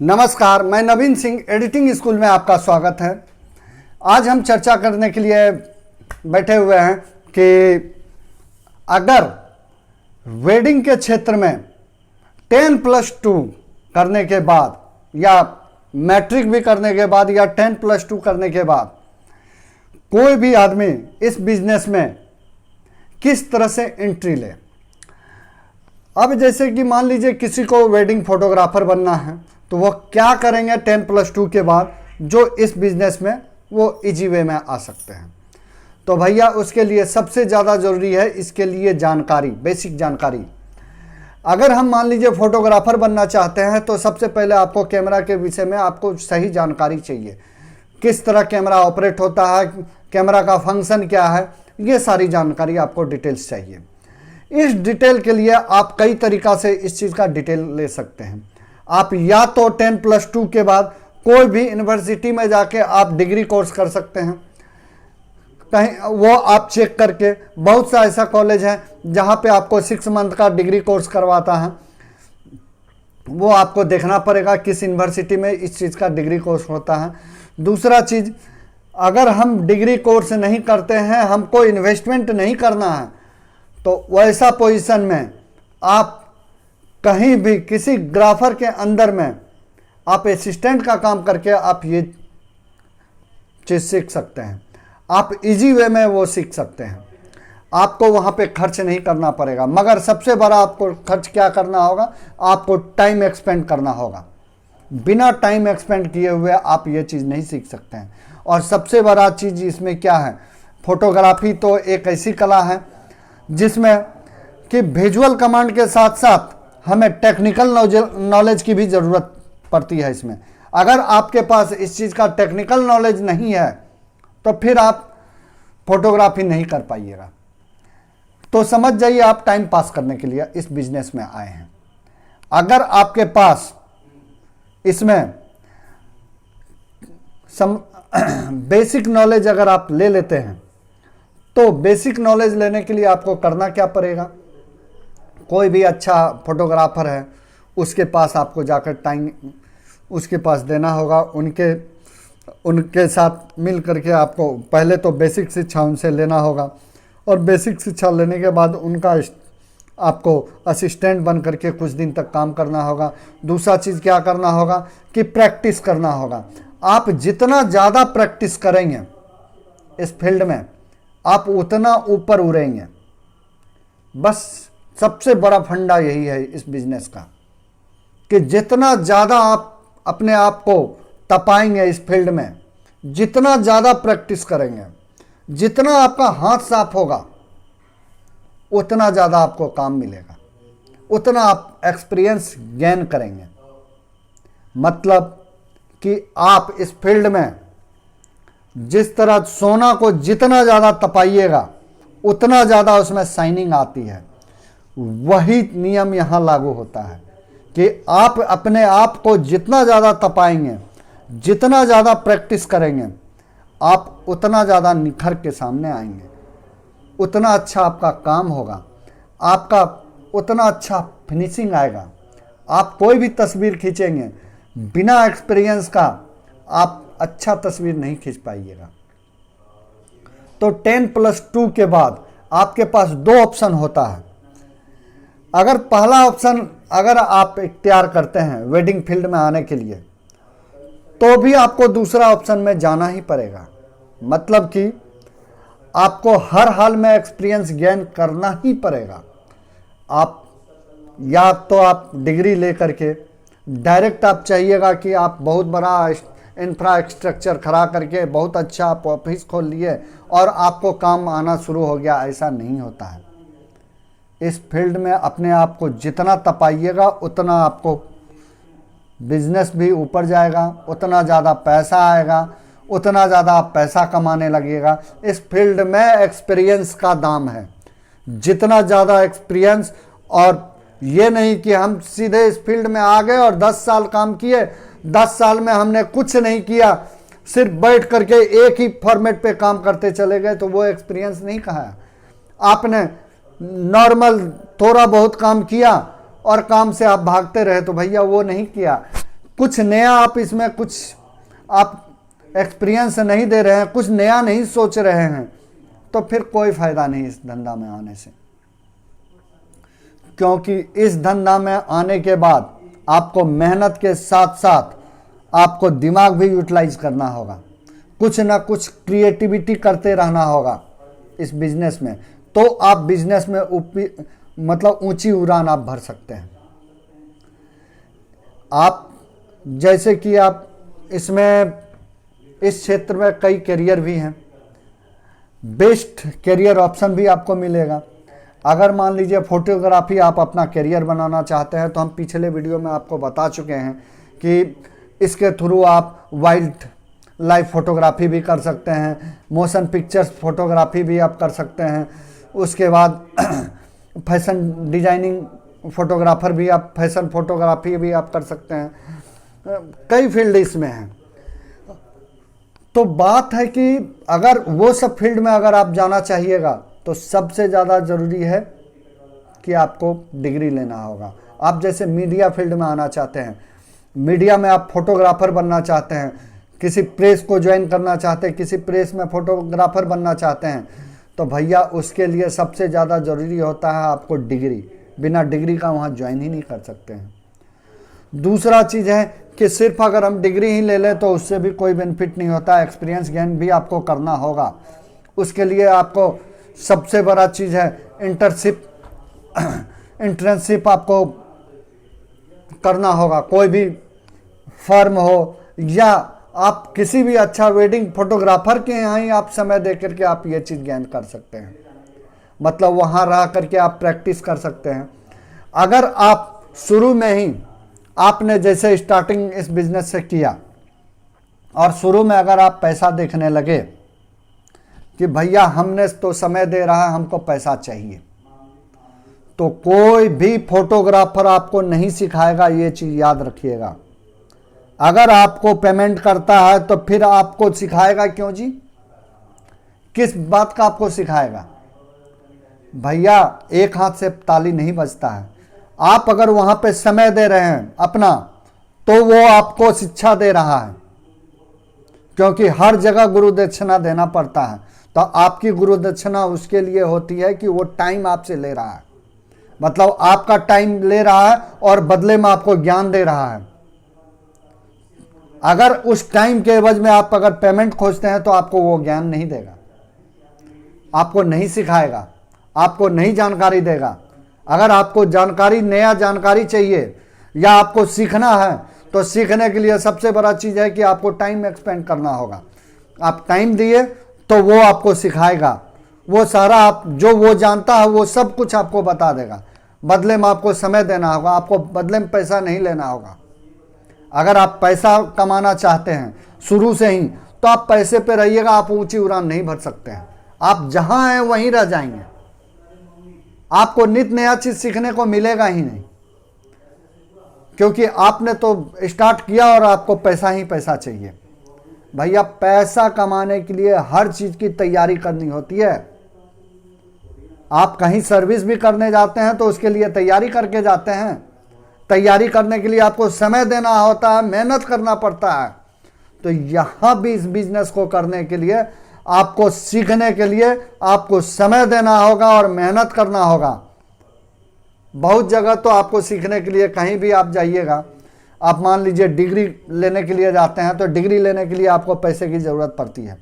नमस्कार, मैं नवीन Singh editing school में आपका स्वागत है। आज हम चर्चा करने के लिए बैठे हुए हैं कि अगर वेडिंग के क्षेत्र में 10+2 करने के बाद या मैट्रिक भी करने के बाद या 10+2 करने के बाद कोई भी आदमी इस बिजनेस में किस तरह से एंट्री ले। अब जैसे कि मान लीजिए किसी को वेडिंग फोटोग्राफर बनना है तो वो क्या करेंगे 10+2 के बाद जो इस बिजनेस में वो इजी वे में आ सकते हैं। तो भैया उसके लिए सबसे ज़्यादा ज़रूरी है इसके लिए जानकारी, बेसिक जानकारी। अगर हम मान लीजिए फोटोग्राफर बनना चाहते हैं तो सबसे पहले आपको कैमरा के विषय में आपको सही जानकारी चाहिए। किस तरह कैमरा ऑपरेट होता है, कैमरा का फंक्शन क्या है, ये सारी जानकारी आपको डिटेल्स चाहिए। इस डिटेल के लिए आप कई तरीक़ा से इस चीज़ का डिटेल ले सकते हैं। आप या तो 10+2 के बाद कोई भी यूनिवर्सिटी में जाके आप डिग्री कोर्स कर सकते हैं, कहीं वो आप चेक करके, बहुत सा ऐसा कॉलेज है जहाँ पे आपको 6 मंथ का डिग्री कोर्स करवाता है, वो आपको देखना पड़ेगा किस यूनिवर्सिटी में इस चीज़ का डिग्री कोर्स होता है। दूसरा चीज़, अगर हम डिग्री कोर्स नहीं करते हैं, हमको इन्वेस्टमेंट नहीं करना है, तो वैसा पोजीशन में आप कहीं भी किसी ग्राफर के अंदर में आप असिस्टेंट का काम करके आप ये चीज़ सीख सकते हैं। आप इजी वे में वो सीख सकते हैं, आपको वहाँ पे खर्च नहीं करना पड़ेगा। मगर सबसे बड़ा आपको खर्च क्या करना होगा, आपको टाइम एक्सपेंड करना होगा। बिना टाइम एक्सपेंड किए हुए आप ये चीज़ नहीं सीख सकते हैं। और सबसे बड़ा चीज़ इसमें क्या है, फोटोग्राफी तो एक ऐसी कला है जिसमें कि विजुअल कमांड के साथ साथ हमें टेक्निकल नॉलेज की भी ज़रूरत पड़ती है इसमें। अगर आपके पास इस चीज़ का टेक्निकल नॉलेज नहीं है तो फिर आप फोटोग्राफी नहीं कर पाइएगा। तो समझ जाइए आप टाइम पास करने के लिए इस बिजनेस में आए हैं। अगर आपके पास इसमें बेसिक नॉलेज अगर आप ले लेते हैं तो बेसिक नॉलेज लेने के लिए आपको करना क्या पड़ेगा, कोई भी अच्छा फोटोग्राफर है उसके पास आपको जाकर टाइम उसके पास देना होगा। उनके साथ मिल करके आपको पहले तो बेसिक शिक्षा उनसे लेना होगा और बेसिक शिक्षा लेने के बाद उनका आपको असिस्टेंट बन करके कुछ दिन तक काम करना होगा। दूसरा चीज़ क्या करना होगा कि प्रैक्टिस करना होगा। आप जितना ज़्यादा प्रैक्टिस करेंगे इस फील्ड में आप उतना ऊपर उड़ेंगे। बस सबसे बड़ा फंडा यही है इस बिजनेस का कि जितना ज़्यादा आप अपने आप को तपाएंगे इस फील्ड में, जितना ज़्यादा प्रैक्टिस करेंगे, जितना आपका हाथ साफ होगा, उतना ज़्यादा आपको काम मिलेगा, उतना आप एक्सपीरियंस गेन करेंगे। मतलब कि आप इस फील्ड में जिस तरह सोना को जितना ज़्यादा तपाइएगा उतना ज़्यादा उसमें शाइनिंग आती है। वही नियम यहाँ लागू होता है कि आप अपने आप को जितना ज़्यादा तपाएंगे, जितना ज़्यादा प्रैक्टिस करेंगे, आप उतना ज़्यादा निखर के सामने आएंगे, उतना अच्छा आपका काम होगा, आपका उतना अच्छा फिनिशिंग आएगा। आप कोई भी तस्वीर खींचेंगे बिना एक्सपीरियंस का आप अच्छा तस्वीर नहीं खींच पाइएगा। तो 10+2 के बाद आपके पास 2 ऑप्शन होता है। अगर पहला ऑप्शन अगर आप इख्तियार करते हैं वेडिंग फील्ड में आने के लिए तो भी आपको दूसरा ऑप्शन में जाना ही पड़ेगा। मतलब कि आपको हर हाल में एक्सपीरियंस गेन करना ही पड़ेगा। आप या तो आप डिग्री ले करके डायरेक्ट आप चाहिएगा कि आप बहुत बड़ा इंफ्रास्ट्रक्चर खड़ा करके बहुत अच्छा आप ऑफिस खोल लिए और आपको काम आना शुरू हो गया, ऐसा नहीं होता है। इस फील्ड में अपने आप को जितना तपाइएगा उतना आपको बिजनेस भी ऊपर जाएगा, उतना ज़्यादा पैसा आएगा, उतना ज़्यादा आप पैसा कमाने लगेगा। इस फील्ड में एक्सपीरियंस का दाम है। जितना ज़्यादा एक्सपीरियंस, और ये नहीं कि हम सीधे इस फील्ड में आ गए और 10 साल काम किए, 10 साल में हमने कुछ नहीं किया, सिर्फ बैठ करके एक ही फॉर्मेट पे काम करते चले गए, तो वो एक्सपीरियंस नहीं कहा है। आपने नॉर्मल थोड़ा बहुत काम किया और काम से आप भागते रहे तो भैया वो नहीं किया। कुछ नया आप इसमें कुछ आप एक्सपीरियंस नहीं दे रहे हैं, कुछ नया नहीं सोच रहे हैं, तो फिर कोई फायदा नहीं इस धंधा में आने से। क्योंकि इस धंधा में आने के बाद आपको मेहनत के साथ साथ आपको दिमाग भी यूटिलाइज करना होगा, कुछ ना कुछ क्रिएटिविटी करते रहना होगा इस बिजनेस में, तो आप बिजनेस में मतलब ऊंची उड़ान आप भर सकते हैं। आप जैसे कि आप इसमें इस क्षेत्र में कई करियर भी हैं, बेस्ट करियर ऑप्शन भी आपको मिलेगा। अगर मान लीजिए फोटोग्राफी आप अपना करियर बनाना चाहते हैं, तो हम पिछले वीडियो में आपको बता चुके हैं कि इसके थ्रू आप वाइल्ड लाइफ फोटोग्राफी भी कर सकते हैं, मोशन पिक्चर्स फोटोग्राफी भी आप कर सकते हैं, उसके बाद फैशन डिजाइनिंग फोटोग्राफर भी आप, फैशन फोटोग्राफी भी आप कर सकते हैं, कई फील्ड इसमें हैं। तो बात है कि अगर वो सब फील्ड में अगर आप जाना चाहिएगा तो सबसे ज़्यादा ज़रूरी है कि आपको डिग्री लेना होगा। आप जैसे मीडिया फील्ड में आना चाहते हैं, मीडिया में आप फोटोग्राफर बनना चाहते हैं, किसी प्रेस को ज्वाइन करना चाहते हैं, किसी प्रेस में फोटोग्राफर बनना चाहते हैं, तो भैया उसके लिए सबसे ज़्यादा ज़रूरी होता है आपको डिग्री। बिना डिग्री का वहाँ ज्वाइन ही नहीं कर सकते हैं। दूसरा चीज़ है कि सिर्फ अगर हम डिग्री ही ले लें तो उससे भी कोई बेनिफिट नहीं होता, एक्सपीरियंस गेन भी आपको करना होगा। उसके लिए आपको सबसे बड़ा चीज़ है इंटर्नशिप आपको करना होगा। कोई भी फर्म हो या आप किसी भी अच्छा वेडिंग फोटोग्राफर के यहाँ ही आप समय दे करके आप ये चीज़ गेन कर सकते हैं, मतलब वहाँ रह करके आप प्रैक्टिस कर सकते हैं। अगर आप शुरू में ही आपने जैसे स्टार्टिंग इस बिजनेस से किया और शुरू में अगर आप पैसा देखने लगे कि भैया हमने तो समय दे रहा है, हमको पैसा चाहिए, तो कोई भी फोटोग्राफर आपको नहीं सिखाएगा, ये चीज़ याद रखिएगा। अगर आपको पेमेंट करता है तो फिर आपको सिखाएगा क्यों जी? किस बात का आपको सिखाएगा? भैया एक हाथ से ताली नहीं बजता है। आप अगर वहाँ पे समय दे रहे हैं अपना, तो वो आपको शिक्षा दे रहा है, क्योंकि हर जगह गुरु दक्षिणा देना पड़ता है। तो आपकी गुरु दक्षिणा उसके लिए होती है कि वो टाइम आपसे ले रहा है, मतलब आपका टाइम ले रहा है और बदले में आपको ज्ञान दे रहा है। अगर उस टाइम के एवज में आप अगर पेमेंट खोजते हैं तो आपको वो ज्ञान नहीं देगा, आपको नहीं सिखाएगा, आपको नहीं जानकारी देगा। अगर आपको जानकारी, नया जानकारी चाहिए या आपको सीखना है, तो सीखने के लिए सबसे बड़ा चीज़ है कि आपको टाइम एक्सपेंड करना होगा। आप टाइम दिए तो वो आपको सिखाएगा, वो सारा आप जो वो जानता है वो सब कुछ आपको बता देगा। बदले में आपको समय देना होगा, आपको बदले में पैसा नहीं लेना होगा। अगर आप पैसा कमाना चाहते हैं शुरू से ही, तो आप पैसे पे रहिएगा, आप ऊंची उड़ान नहीं भर सकते हैं। आप जहां हैं वहीं रह जाएंगे, आपको नित नया चीज सीखने को मिलेगा ही नहीं, क्योंकि आपने तो स्टार्ट किया और आपको पैसा ही पैसा चाहिए। भैया पैसा कमाने के लिए हर चीज की तैयारी करनी होती है। आप कहीं सर्विस भी करने जाते हैं तो उसके लिए तैयारी करके जाते हैं। तैयारी करने के लिए आपको समय देना होता है, मेहनत करना पड़ता है। तो यहां भी इस बिजनेस को करने के लिए, आपको सीखने के लिए आपको समय देना होगा और मेहनत करना होगा। बहुत जगह तो आपको सीखने के लिए कहीं भी आप जाइएगा, आप मान लीजिए डिग्री लेने के लिए जाते हैं, तो डिग्री लेने के लिए आपको पैसे की ज़रूरत पड़ती है।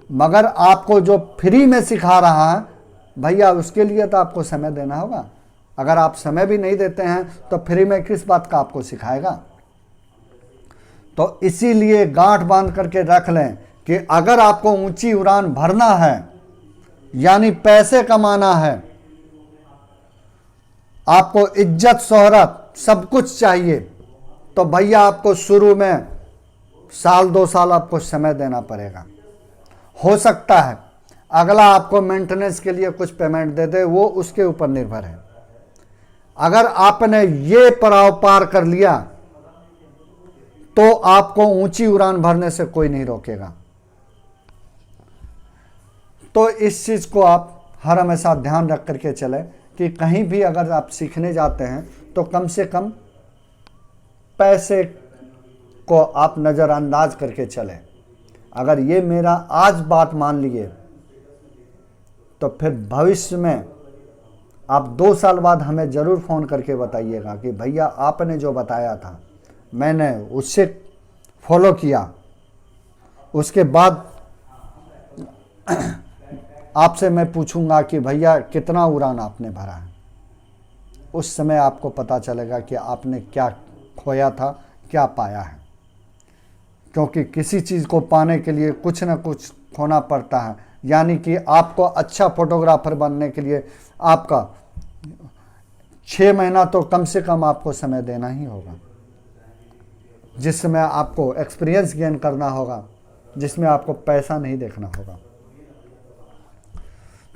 मगर आपको जो फ्री में सिखा रहा है भैया, उसके लिए तो आपको समय देना होगा। अगर आप समय भी नहीं देते हैं तो फ्री में किस बात का आपको सिखाएगा? तो इसीलिए गांठ बांध करके रख लें कि अगर आपको ऊंची उड़ान भरना है, यानी पैसे कमाना है, आपको इज्जत शोहरत सब कुछ चाहिए, तो भैया आपको शुरू में साल 2 साल आपको समय देना पड़ेगा। हो सकता है अगला आपको मेंटेनेंस के लिए कुछ पेमेंट दे दे, वो उसके ऊपर निर्भर है। अगर आपने ये पड़ाव पार कर लिया तो आपको ऊंची उड़ान भरने से कोई नहीं रोकेगा। तो इस चीज को आप हर हमेशा ध्यान रख करके चले कि कहीं भी अगर आप सीखने जाते हैं तो कम से कम पैसे को आप नज़रअंदाज करके चलें। अगर ये मेरा आज बात मान लिए तो फिर भविष्य में आप 2 साल बाद हमें ज़रूर फ़ोन करके बताइएगा कि भैया आपने जो बताया था मैंने उससे फॉलो किया, उसके बाद आपसे मैं पूछूंगा कि भैया कितना उड़ान आपने भरा है। उस समय आपको पता चलेगा कि आपने क्या खोया था, क्या पाया है। क्योंकि किसी चीज़ को पाने के लिए कुछ ना कुछ खोना पड़ता है। यानी कि आपको अच्छा फोटोग्राफर बनने के लिए आपका 6 महीना तो कम से कम आपको समय देना ही होगा, जिसमें आपको एक्सपीरियंस गेन करना होगा, जिसमें आपको पैसा नहीं देखना होगा।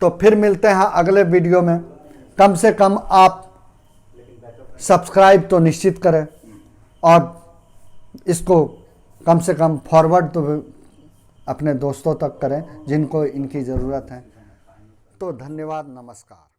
तो फिर मिलते हैं अगले वीडियो में। कम से कम आप सब्सक्राइब तो निश्चित करें और इसको कम से कम फॉरवर्ड तो अपने दोस्तों तक करें जिनको इनकी ज़रूरत है। तो धन्यवाद, नमस्कार।